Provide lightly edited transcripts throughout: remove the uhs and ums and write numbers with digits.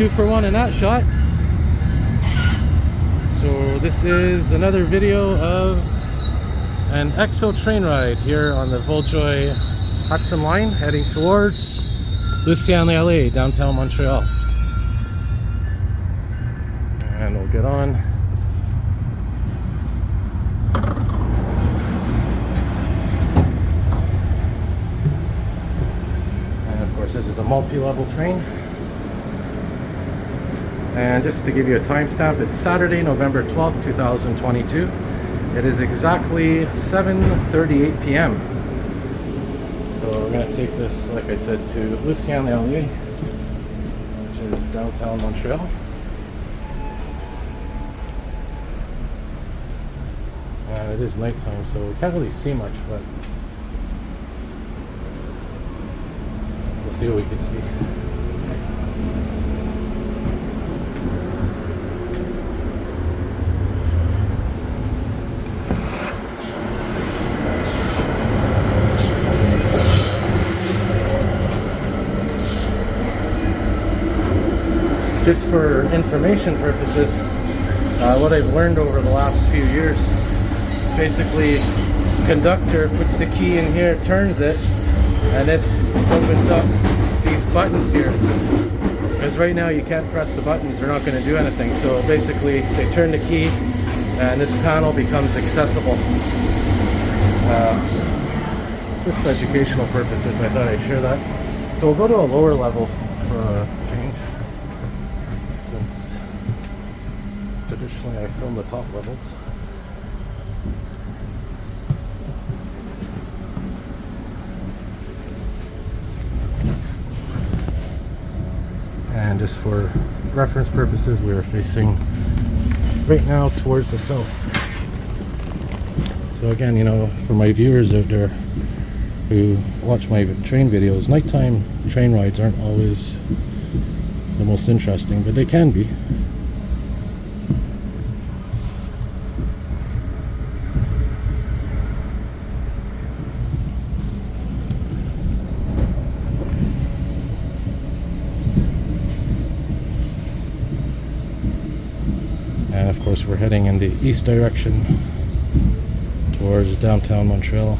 2-for-1 in that shot. So this is another video of an EXO train ride here on the Vaudreuil-Hudson line heading towards Lucien-L'Allier, downtown Montreal. And we'll get on. And of course this is a multi-level train. And just to give you a timestamp, it's Saturday, November 12th, 2022. It is exactly 7:38 p.m. So we're going to take this, like I said, to Lucien-L'Allier, which is downtown Montreal. And it is nighttime, so we can't really see much, but we'll see what we can see. Just for information purposes, what I've learned over the last few years, basically conductor puts the key in here, turns it, and this opens up these buttons here. Because right now you can't press the buttons, they're not going to do anything. So basically they turn the key and this panel becomes accessible. Just for educational purposes, I thought I'd share that. So we'll go to a lower level for a change. Since traditionally I film the top levels. And just for reference purposes, we are facing right now towards the south. So again, you know, for my viewers out there who watch my train videos, nighttime train rides aren't always the most interesting, but they can be. And of course we're heading in the east direction towards downtown Montreal.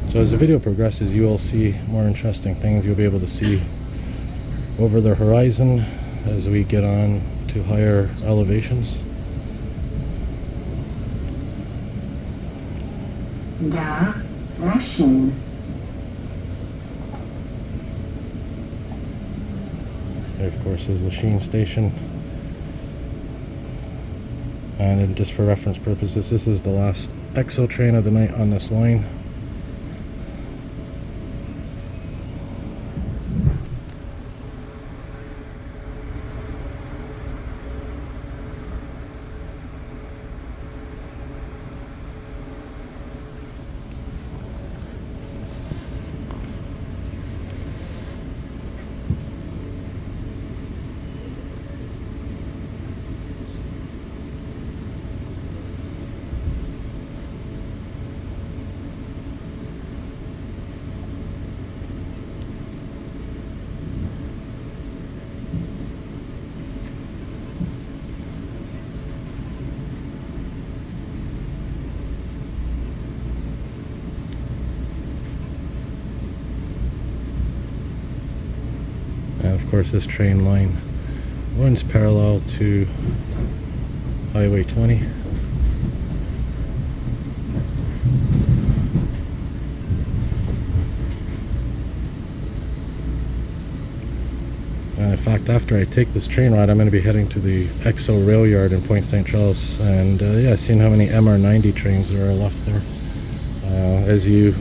So as the video progresses, you will see more interesting things. You'll be able to see over the horizon as we get on to higher elevations. Gare, Lachine. There, of course, is Lachine Station. And then just for reference purposes, this is the last EXO train of the night on this line. And of course this train line runs parallel to Highway 20. And in fact, after I take this train ride, I'm going to be heading to the EXO rail yard in Point St. Charles, and yeah, seeing how many MR90 trains there are left there. As you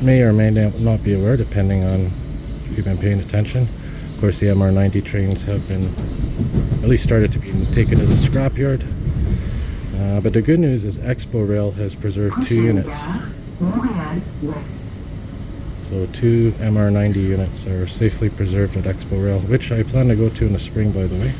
may or may not be aware, depending on if you've been paying attention, of course the MR90 trains have been at least started to be taken to the scrapyard. But the good news is Expo Rail has preserved 2 units. Montréal-Ouest. So 2 MR90 units are safely preserved at Expo Rail, which I plan to go to in the spring, by the way.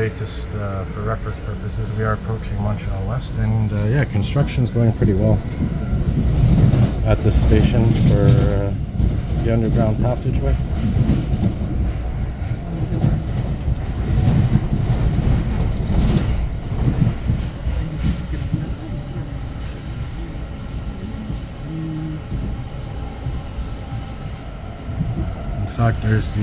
way, just for reference purposes, we are approaching Montreal-Ouest, and yeah, construction's going pretty well at this station for the underground passageway. In fact, there's the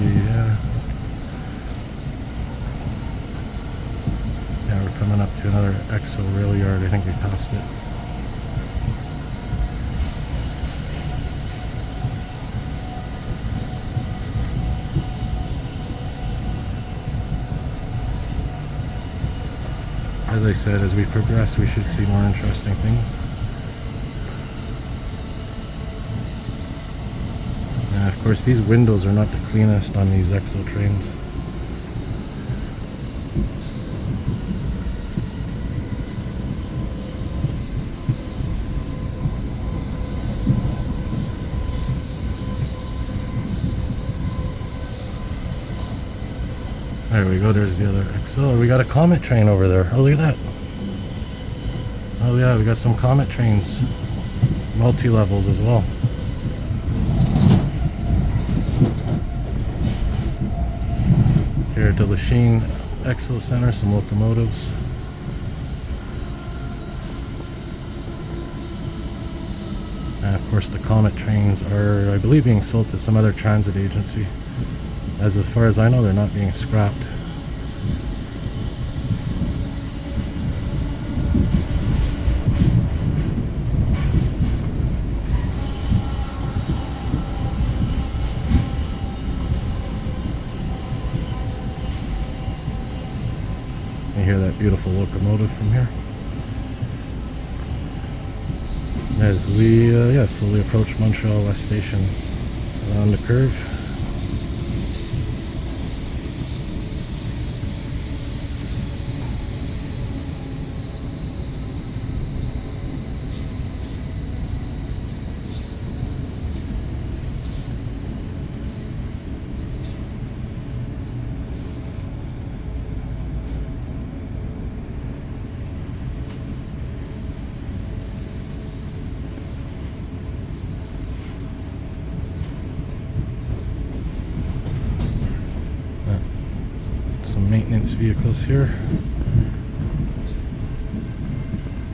yeah, we're coming up to another EXO rail yard. I think we passed it. As I said, as we progress, we should see more interesting things. And of course, these windows are not the cleanest on these EXO trains. There we go, there's the other EXO. We got a Comet train over there. Oh, look at that. Oh yeah, we got some Comet trains. Multi-levels as well. Here at the Lachine EXO Center, some locomotives. And of course the Comet trains are, I believe, being sold to some other transit agency. As far as I know, they're not being scrapped. You hear that beautiful locomotive from here. As we yeah, slowly approach Montreal-Ouest Station around the curve. Maintenance vehicles here,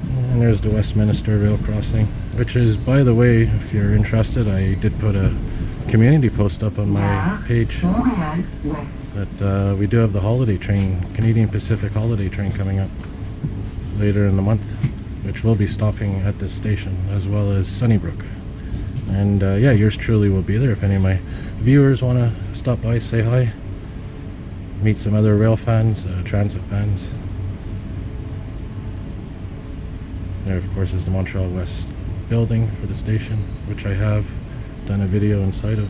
and there's the Westminster rail crossing, which is, by the way, if you're interested, I did put a community post up on my page that we do have the holiday train, Canadian Pacific holiday train, coming up later in the month, which will be stopping at this station, as well as Sunnybrook. And yeah, yours truly will be there if any of my viewers want to stop by, say hi, meet some other rail fans, transit fans. There, of course, is the Montreal-Ouest building for the station, which I have done a video inside of.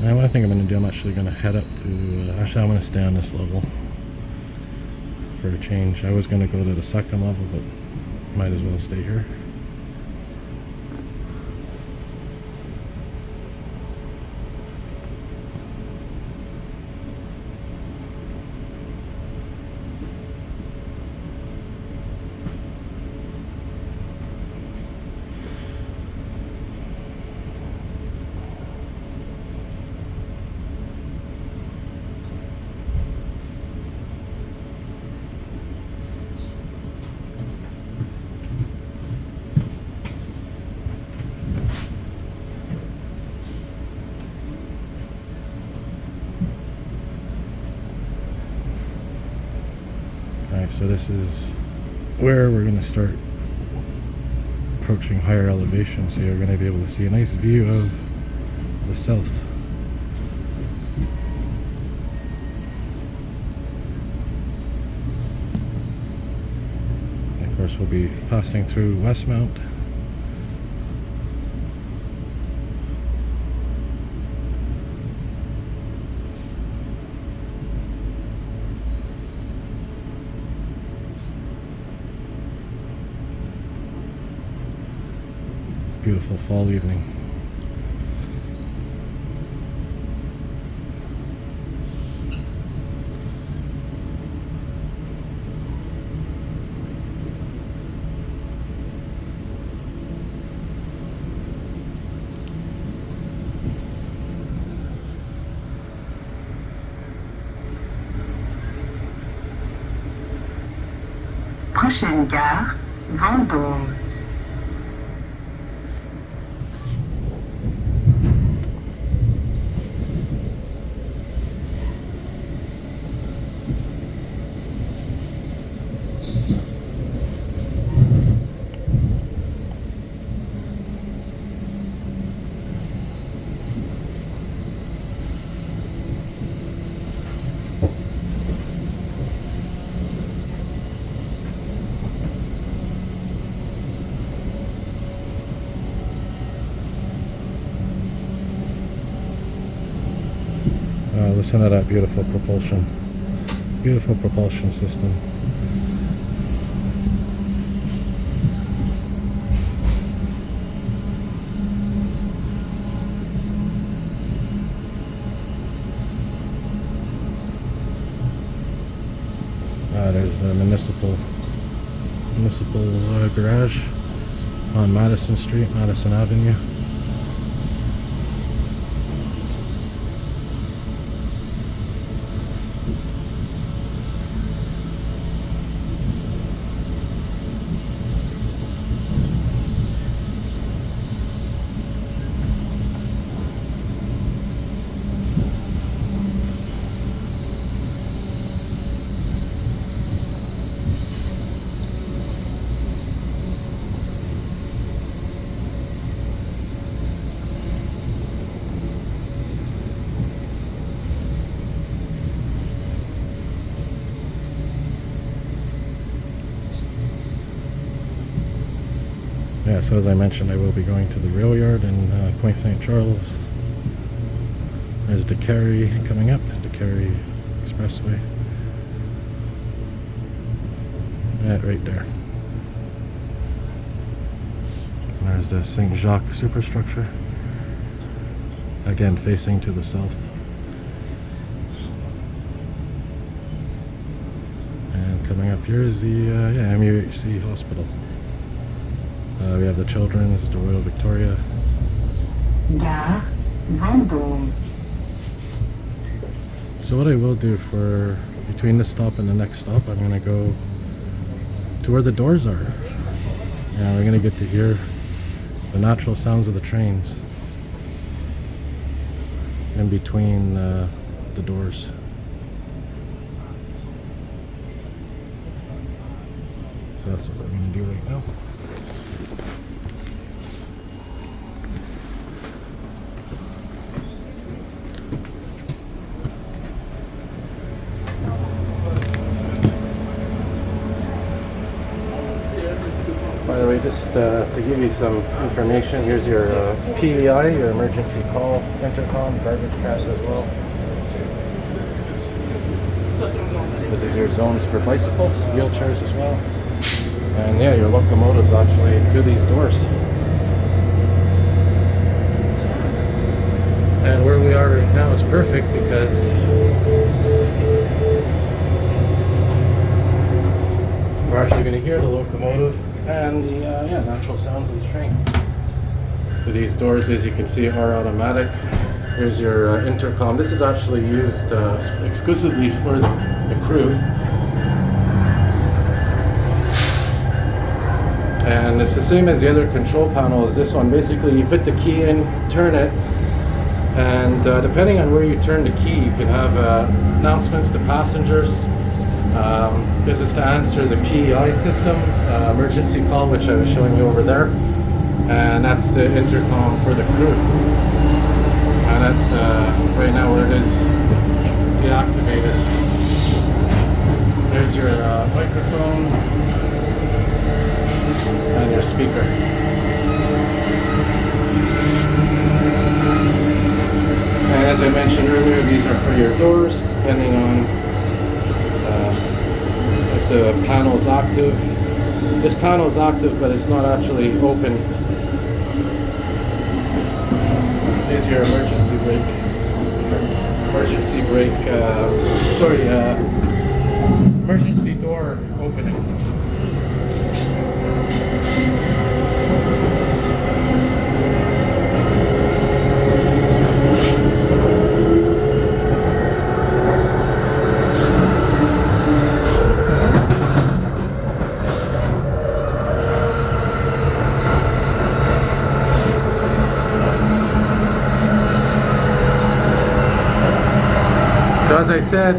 And what I think I'm going to do, I'm actually going to head up to, actually I'm going to stay on this level for a change. I was going to go to the second level, but might as well stay here. So this is where we're going to start approaching higher elevation, so you're going to be able to see a nice view of the south. And of course we'll be passing through Westmount. beautiful fall evening. Prochaine gare, Vendôme. Listen to that beautiful propulsion system. There's a municipal garage on Madison Street, Madison Avenue. Yeah, so as I mentioned, I will be going to the rail yard in Point St. Charles. There's the Gare coming up, the Gare Expressway. Right there. There's the St. Jacques superstructure, again facing to the south. And coming up here is the MUHC hospital. We have the Children's, the Royal Victoria. Gare, Vendôme. So what I will do for between this stop and the next stop, I'm going to go to where the doors are. And we're going to get to hear the natural sounds of the trains in between the doors. So that's what we're going to do right now. By the way, just to give you some information, here's your PEI, your emergency call intercom, garbage cans as well. This is your zones for bicycles, wheelchairs as well. And yeah, your locomotives actually through these doors. And where we are right now is perfect because we're actually going to hear the locomotive and the natural sounds of the train. So these doors, as you can see, are automatic. Here's your intercom. This is actually used exclusively for the crew. And it's the same as the other control panels. This one, basically you put the key in, turn it, and depending on where you turn the key, you can have announcements to passengers. This is to answer the PEI system, emergency call, which I was showing you over there. And that's the intercom for the crew. And that's right now where it is deactivated. There's your microphone and your speaker. And as I mentioned earlier, these are for your doors, depending on if the panel's active. This panel is active, but it's not actually open. is your emergency brake. Emergency door opening. So as I said,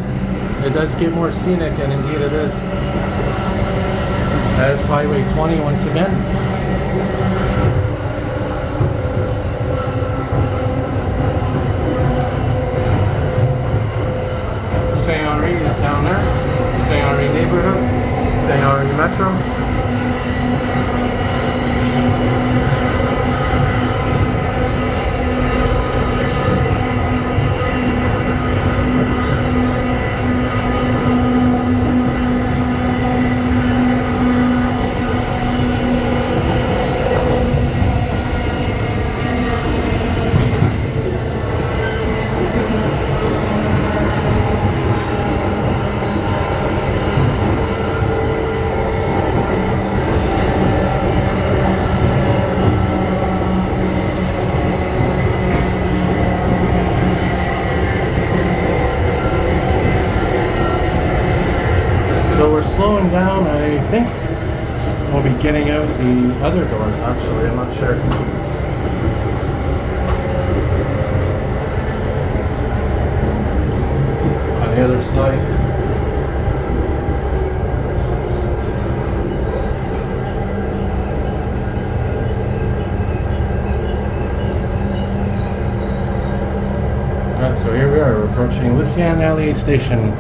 it does get more scenic, and indeed it is. There's Highway 20 once again. Saint-Henri is down there. Saint-Henri neighborhood. Saint-Henri Metro. So we're slowing down. I think we'll be getting out the other doors actually, I'm not sure. On the other side. Alright, so here we are, we're approaching Lucien-L'Allier Station.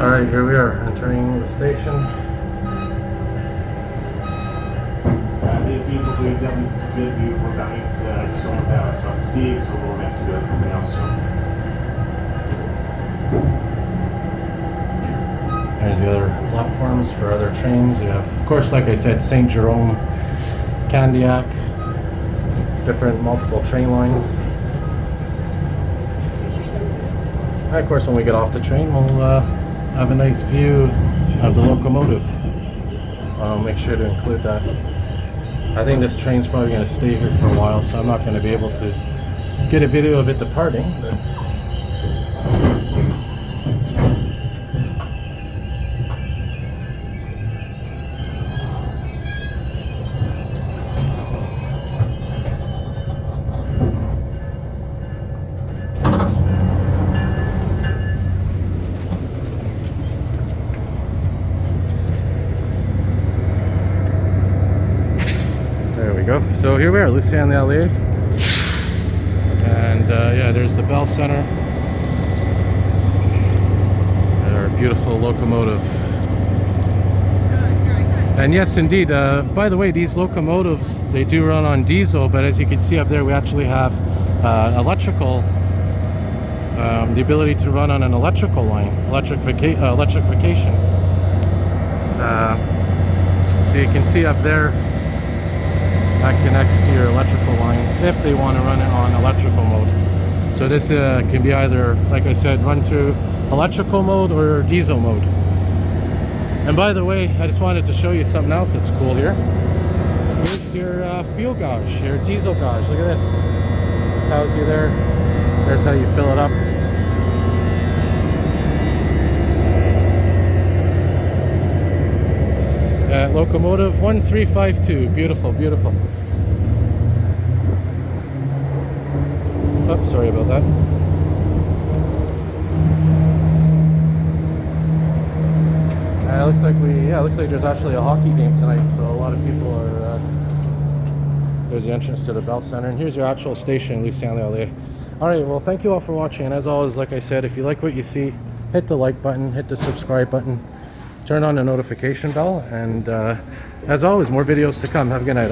Alright, here we are, entering the station. Les filles propriétaires du Bombardier qui sont vers la sortie, je vous remercie de votre compréhension. There's the other platforms for other trains. You have, of course, like I said, Saint Jerome, Candiac, different multiple train lines. And of course, when we get off the train, we'll have a nice view of the locomotive. I'll make sure to include that. I think this train's probably going to stay here for a while, so I'm not going to be able to get a video of it departing. But so here we are, Lucien-L'Allier, and yeah, there's the Bell Center, and our beautiful locomotive. And yes, indeed, by the way, these locomotives, they do run on diesel, but as you can see up there, we actually have electrical, the ability to run on an electrical line, electrification. So you can see up there, that connects to your electrical line if they want to run it on electrical mode. So this can be either, like I said, run through electrical mode or diesel mode. And by the way, I just wanted to show you something else that's cool here. Here's your fuel gauge, your diesel gauge. Look at this. It tells you there. There's how you fill it up. Locomotive 1352. Beautiful, beautiful. Oh, sorry about that. it looks like there's actually a hockey game tonight, so a lot of people are. There's the entrance to the Bell Center, and here's your actual station, Lucien-L'Allier. All right, well, thank you all for watching. And as always, like I said, if you like what you see, hit the like button, hit the subscribe button, turn on the notification bell, and as always, more videos to come. Have a good night.